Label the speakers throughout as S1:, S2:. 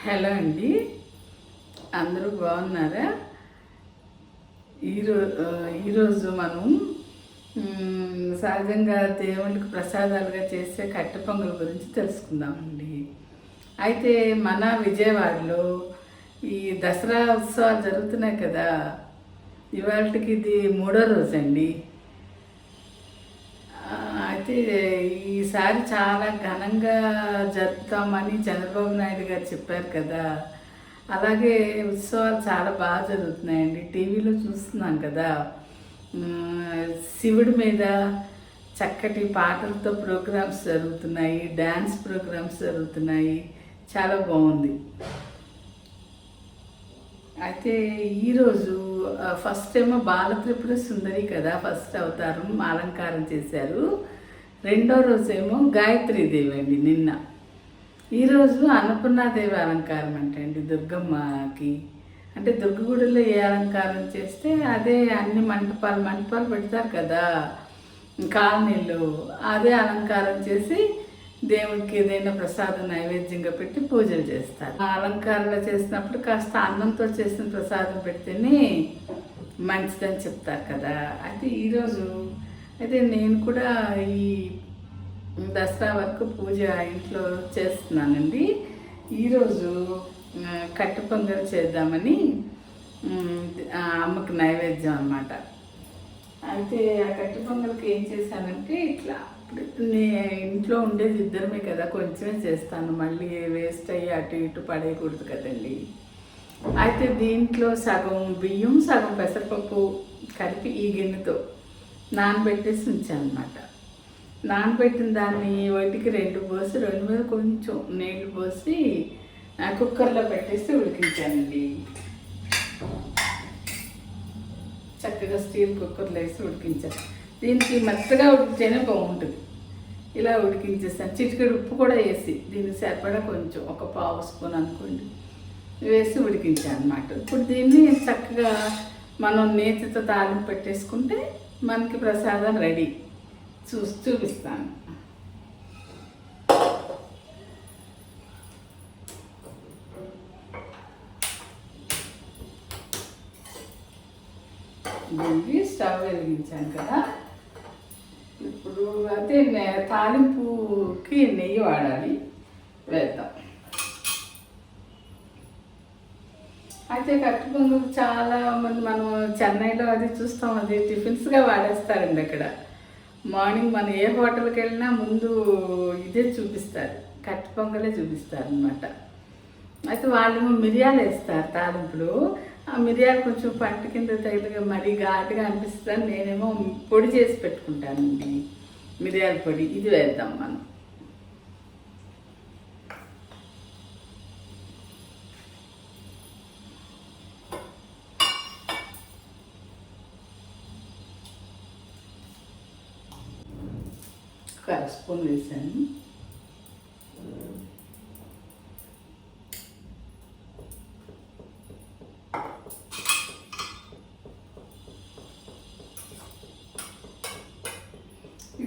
S1: Hello అండి, అందరూ బాగున్నారా? ఈరోజు మనం సహజంగా దేవునికి ప్రసాదాలుగా చేసే కట్టె పొంగల్ గురించి తెలుసుకుందామండి. అయితే మన విజయవాడలో ఈ దసరా ఉత్సవాలు జరుగుతున్నాయి కదా. ఇవాళకి ఇది 3వ రోజండి. అయితే ఈసారి చాలా ఘనంగా జరుపుతామని చంద్రబాబు నాయుడు గారు చెప్పారు కదా. అలాగే ఉత్సవాలు చాలా బాగా జరుగుతున్నాయండి. టీవీలో చూస్తున్నాం కదా. శివుడి మీద చక్కటి పాటలతో ప్రోగ్రామ్స్ జరుగుతున్నాయి, డ్యాన్స్ ప్రోగ్రామ్స్ జరుగుతున్నాయి. చాలా బాగుంది. అయితే ఈరోజు ఫస్ట్ ఏమో బాలత్రిపుర సుందరి కదా, ఫస్ట్ అవతారం అలంకారం చేశారు. రెండో రోజేమో గాయత్రీదేవి అండి నిన్న. ఈరోజు అన్నపూర్ణాదేవి అలంకారం అండి దుర్గమ్మకి. అంటే దుర్గగుడిలో ఏ అలంకారం చేస్తే అదే అన్ని మంటపాలు పెడతారు కదా కాలనీలో, అదే అలంకారం చేసి దేవుడికి ఏదైనా ప్రసాదం నైవేద్యంగా పెట్టి పూజలు చేస్తారు. ఆ అలంకారంలో చేసినప్పుడు కాస్త అన్నంతో చేసిన ప్రసాదం పెడితేనే మంచిదని చెప్తారు కదా. అయితే ఈరోజు నేను కూడా ఈ దసరా వరకు పూజ ఇంట్లో చేస్తున్నానండి. ఈరోజు కట్టె పొంగల్ చేద్దామని అమ్మకి నైవేద్యం అన్నమాట. అయితే ఆ కట్టె పొంగల్కి ఏం చేశానంటే ఇట్లా, ఇంట్లో ఉండేది ఇద్దరమే కదా, కొంచెమే చేస్తాను, మళ్ళీ వేస్ట్ అయ్యి అటు ఇటు పడేయకూడదు కదండి. అయితే దీంట్లో సగం బియ్యం సగం పెసరపప్పు కలిపి ఈ గిన్నెతో నానబెట్టేసి ఉంచాను అన్నమాట. నానబెట్టిన దాన్ని ఒకటికి 2 పోసి 2 మీద కొంచెం నీళ్లు పోసి కుక్కర్లో పెట్టేసి ఉడికించానండి. చక్కగా స్టీల్ కుక్కర్లో వేసి ఉడికించాను. దీనికి మెత్తగా ఉడికితేనే బాగుంటుంది. ఇలా ఉడికించేస్తాను. చిటికెడు ఉప్పు కూడా వేసి దీనికి సరిపడా కొంచెం ఒక 1/2 స్పూన్ అనుకోండి వేసి ఉడికించాను అన్నమాట. ఇప్పుడు దీన్ని చక్కగా మనం నేతితో తాలింపు పెట్టేసుకుంటే మనకి ప్రసాదం రెడీ. చూపిస్తాను. దీనికి స్టవ్ వెలిగించాను కదా. ఇప్పుడు అయితే తాలింపుకి నెయ్యి వాడాలి, వేద్దాం. అయితే కట్టె పొంగల్ చాలా మంది మనం చెన్నైలో అది చూస్తాం, అది టిఫిన్స్గా వాడేస్తారండి అక్కడ. మార్నింగ్ మనం ఏ హోటల్కి వెళ్ళినా ముందు ఇదే చూపిస్తారు, కట్టె పొంగలే చూపిస్తారు అన్నమాట. అయితే వాళ్ళు మిరియాలు వేస్తారు తాలింపులు. ఆ మిరియాలు కొంచెం పంట కింద తగిలిగా మరీ ఘాటుగా అనిపిస్తుంది. నేనేమో పొడి చేసి పెట్టుకుంటానండి, మిరియాల పొడి. ఇది వేద్దాం మనం. ఒక స్పూన్ వేసాను.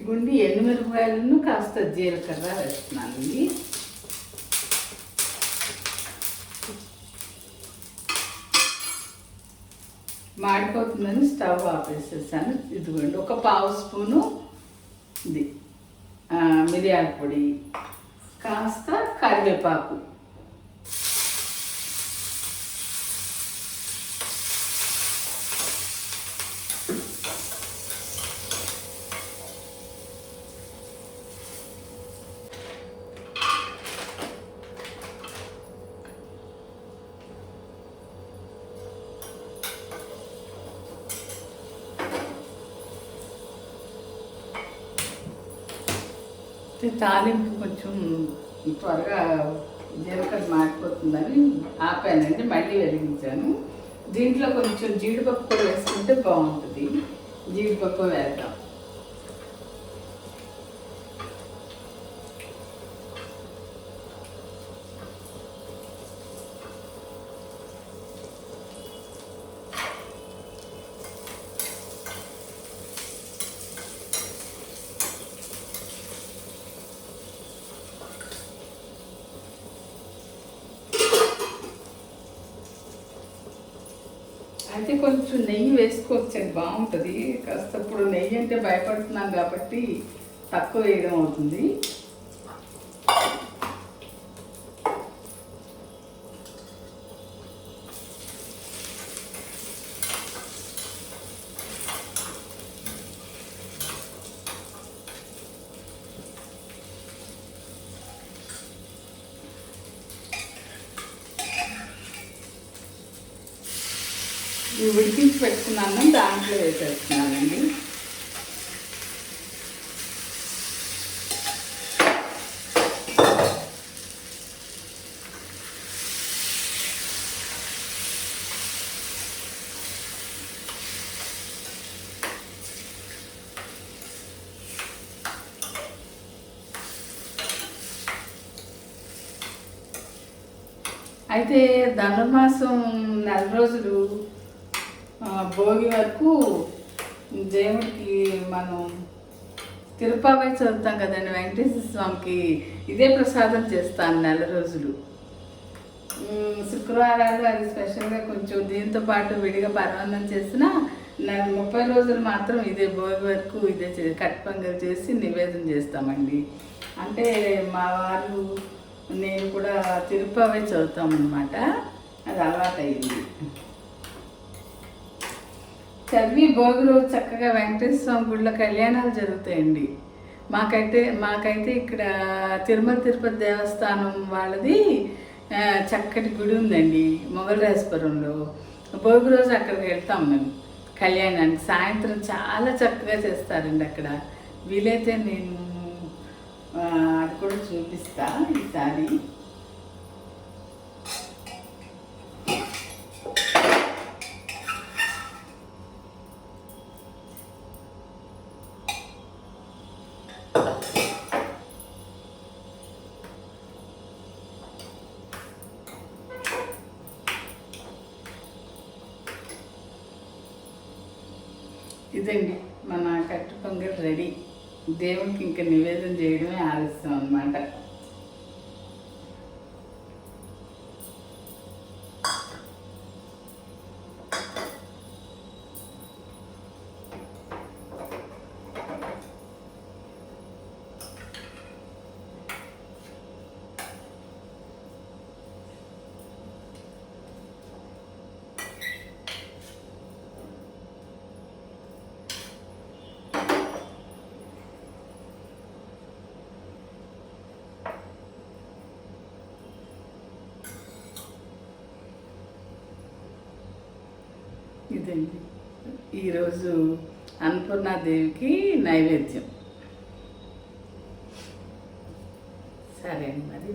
S1: గుండి ఎండుమిరపకాయలను కాస్త జీలకర్ర వేస్తున్నానండి. మాడిపోతుందని స్టవ్ ఆపేసేసాను. ఇదిగోండి ఒక 1/2 స్పూను ఇది మిరియాల పొడి, కాస్త కరివేపాకు, తాలింపు కొంచెం త్వరగా జీలకర్ర మాడిపోతుందని ఆపానండి, మళ్ళీ వెలిగించాను. దీంట్లో కొంచెం జీడిపప్పు కూడా వేసుకుంటే బాగుంటుంది. జీడిపప్పు వేద్దాం. అయితే కొంచెం నెయ్యి వేసుకోవచ్చండి, బాగుంటుంది. కాస్త ఇప్పుడు నెయ్యి అంటే భయపడుతున్నాం కాబట్టి తక్కువ వేయడం అవుతుంది. ఇవి ఉడికించి పెట్టుకున్నాను, దాంట్లో వేసేస్తున్నానండి. అయితే ధనుర్మాసం నెల రోజులు భోగి వరకు దేవుడికి మనం తిరుపావై చదువుతాం కదండి, వెంకటేశ్వర స్వామికి ఇదే ప్రసాదం చేస్తాను నెల రోజులు. శుక్రవారాలు అది స్పెషల్గా కొంచెం దీంతో పాటు విడిగా పరమాన్నం చేసిన 30 రోజులు మాత్రం ఇదే భోగి వరకు ఇదే కట్ పొంగల్ చేసి నివేదన చేస్తామండి. అంటే మా వారు నేను కూడా తిరుపావై చదువుతామన్నమాట, అది అలవాటయింది. చదివి భోగి రోజు చక్కగా వెంకటేశ్వర స్వామి గుడిలో కళ్యాణాలు జరుగుతాయండి. మాకైతే ఇక్కడ తిరుపతి దేవస్థానం వాళ్ళది చక్కటి గుడి ఉందండి మొగలరాజపురంలో. భోగి రోజు అక్కడికి వెళ్తాం మేము కళ్యాణానికి. సాయంత్రం చాలా చక్కగా చేస్తారండి అక్కడ. వీలైతే నేను అది కూడా చూపిస్తా ఈసారి. ఇదండి మన కట్టు పొంగల్ రెడీ. దేవునికి ఇంకా నివేదన చేయడమే ఆలస్యం అన్నమాట. ఇదండి ఈరోజు అన్నపూర్ణాదేవికి నైవేద్యం. సరే అండి, మరి